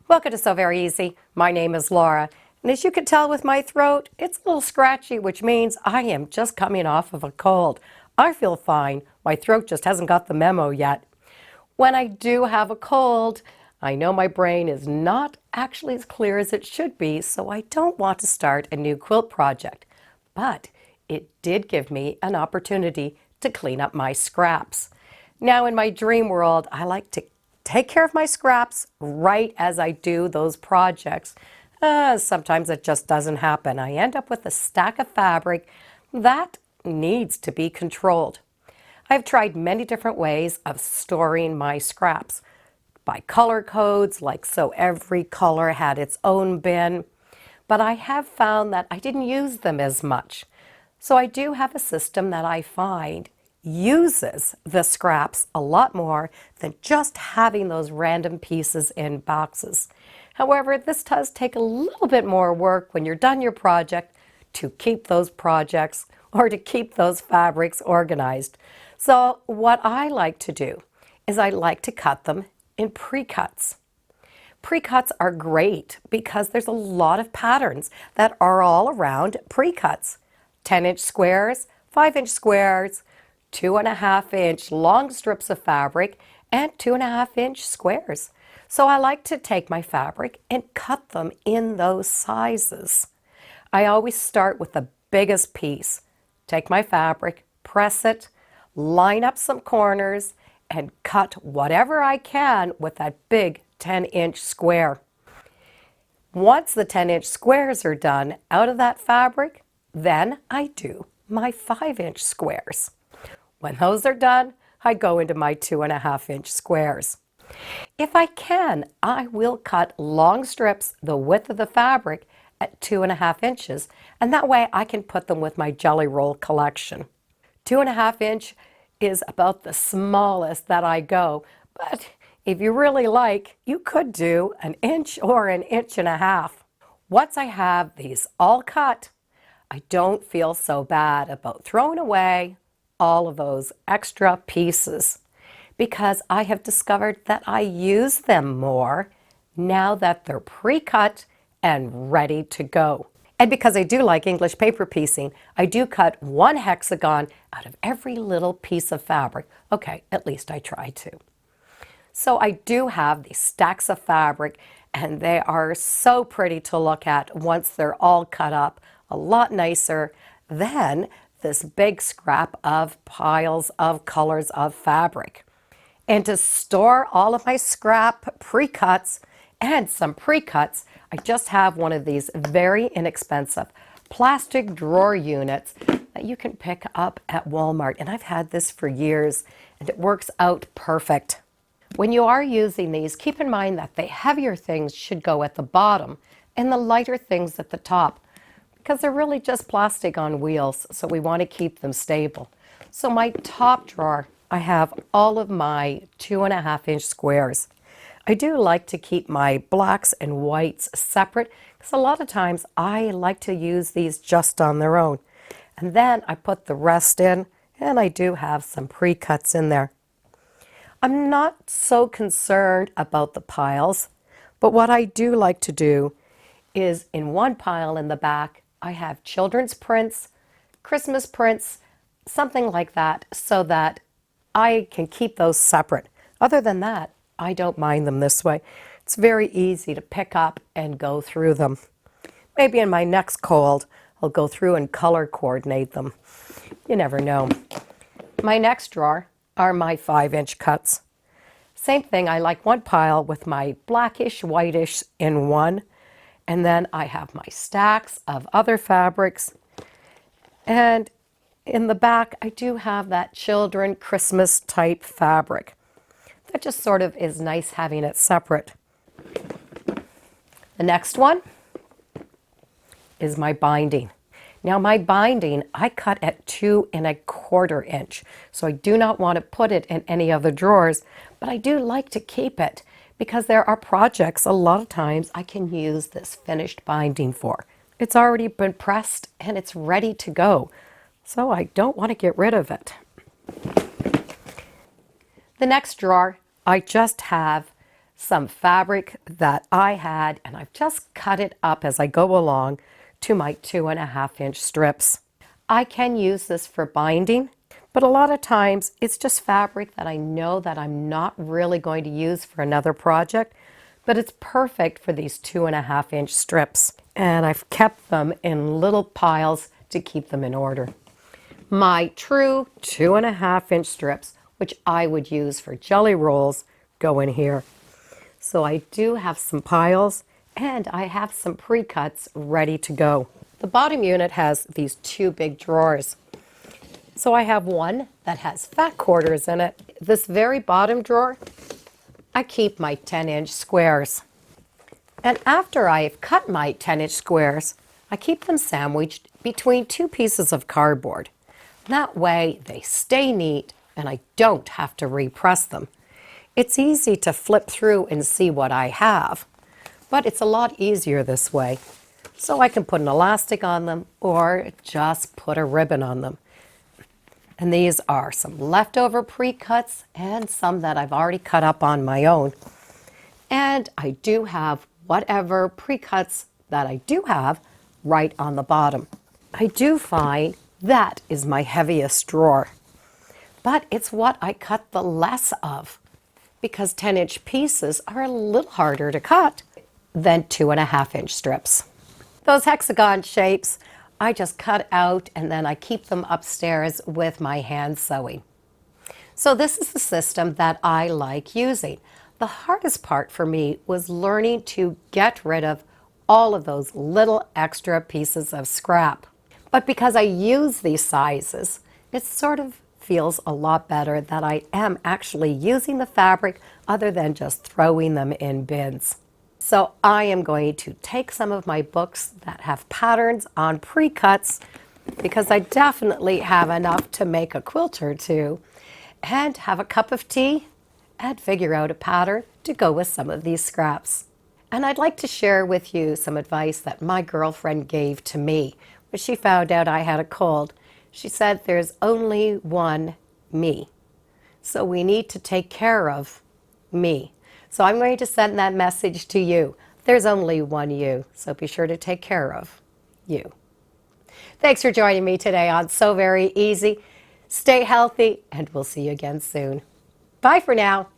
Welcome to Sew Very Easy. My name is Laura, and as you can tell with my throat, it's a little scratchy, which means I am just coming off of a cold. I feel fine. My throat just hasn't got the memo yet. When I do have a cold, I know my brain is not actually as clear as it should be, so I don't want to start a new quilt project. But it did give me an opportunity to clean up my scraps. Now, in my dream world, I like to take care of my scraps right as I do those projects. Sometimes it just doesn't happen. I end up with a stack of fabric that needs to be controlled. I've tried many different ways of storing my scraps. By color codes, like so every color had its own bin, but I have found that I didn't use them as much. So I do have a system that I find uses the scraps a lot more than just having those random pieces in boxes. However, this does take a little bit more work when you're done your project to keep those projects or to keep those fabrics organized. So what I like to do is I like to cut them in pre-cuts. Pre-cuts are great because there's a lot of patterns that are all around pre-cuts. 10-inch squares, 5-inch squares, 2.5-inch long strips of fabric, and 2.5-inch squares. So I like to take my fabric and cut them in those sizes. I always start with the biggest piece. Take my fabric, press it, line up some corners, and cut whatever I can with that big 10-inch square. Once the 10-inch squares are done out of that fabric, then I do my 5-inch squares. When those are done, I go into my 2.5-inch squares. If I can, I will cut long strips the width of the fabric at 2.5 inches, and that way I can put them with my jelly roll collection. 2.5-inch is about the smallest that I go, but if you really like, you could do an inch or an inch and a half. Once I have these all cut, I don't feel so bad about throwing away all of those extra pieces because I have discovered that I use them more now that they're pre-cut and ready to go. And because I do like English paper piecing, I do cut one hexagon out of every little piece of fabric. Okay, at least I try to. So I do have these stacks of fabric, and they are so pretty to look at once they're all cut up, a lot nicer than this big scrap of piles of colors of fabric. And to store all of my scrap pre-cuts and some pre-cuts, I just have one of these very inexpensive plastic drawer units that you can pick up at Walmart. And I've had this for years, and it works out perfect. When you are using these, keep in mind that the heavier things should go at the bottom and the lighter things at the top, because they're really just plastic on wheels, so we want to keep them stable. So my top drawer, I have all of my 2.5-inch squares. I do like to keep my blacks and whites separate because a lot of times I like to use these just on their own. And then I put the rest in, and I do have some pre-cuts in there. I'm not so concerned about the piles, but what I do like to do is in one pile in the back, I have children's prints, Christmas prints, something like that, so that I can keep those separate. Other than that, I don't mind them this way. It's very easy to pick up and go through them. Maybe in my next cold, I'll go through and color coordinate them. You never know. My next drawer are my 5-inch cuts. Same thing, I like one pile with my blackish, whitish in one. And then I have my stacks of other fabrics. And in the back, I do have that children Christmas type fabric. That just sort of is nice having it separate. The next one is my binding. Now my binding, I cut at 2.25 inch. So I do not want to put it in any of the drawers, but I do like to keep it because there are projects a lot of times I can use this finished binding for. It's already been pressed and it's ready to go, so I don't want to get rid of it. The next drawer, I just have some fabric that I had, and I've just cut it up as I go along to my 2.5-inch strips. I can use this for binding, but a lot of times it's just fabric that I know that I'm not really going to use for another project, but it's perfect for these 2.5-inch strips. And I've kept them in little piles to keep them in order. My true 2.5-inch strips, which I would use for jelly rolls, go in here. So I do have some piles, and I have some pre-cuts ready to go. The bottom unit has these two big drawers. So I have one that has fat quarters in it. This very bottom drawer, I keep my 10-inch squares. And after I've cut my 10-inch squares, I keep them sandwiched between two pieces of cardboard. That way they stay neat and I don't have to repress them. It's easy to flip through and see what I have, but it's a lot easier this way. So I can put an elastic on them or just put a ribbon on them. And these are some leftover pre-cuts and some that I've already cut up on my own. And I do have whatever pre-cuts that I do have right on the bottom. I do find that is my heaviest drawer, but it's what I cut the less of because 10-inch pieces are a little harder to cut than 2.5-inch strips. Those hexagon shapes, I just cut out and then I keep them upstairs with my hand sewing. So this is the system that I like using. The hardest part for me was learning to get rid of all of those little extra pieces of scrap. But because I use these sizes, it sort of feels a lot better that I am actually using the fabric other than just throwing them in bins. So I am going to take some of my books that have patterns on pre-cuts, because I definitely have enough to make a quilt or two, and have a cup of tea and figure out a pattern to go with some of these scraps. And I'd like to share with you some advice that my girlfriend gave to me when she found out I had a cold. She said there's only one me, so we need to take care of me. So I'm going to send that message to you. There's only one you, so be sure to take care of you. Thanks for joining me today on Sew Very Easy. Stay healthy, and we'll see you again soon. Bye for now.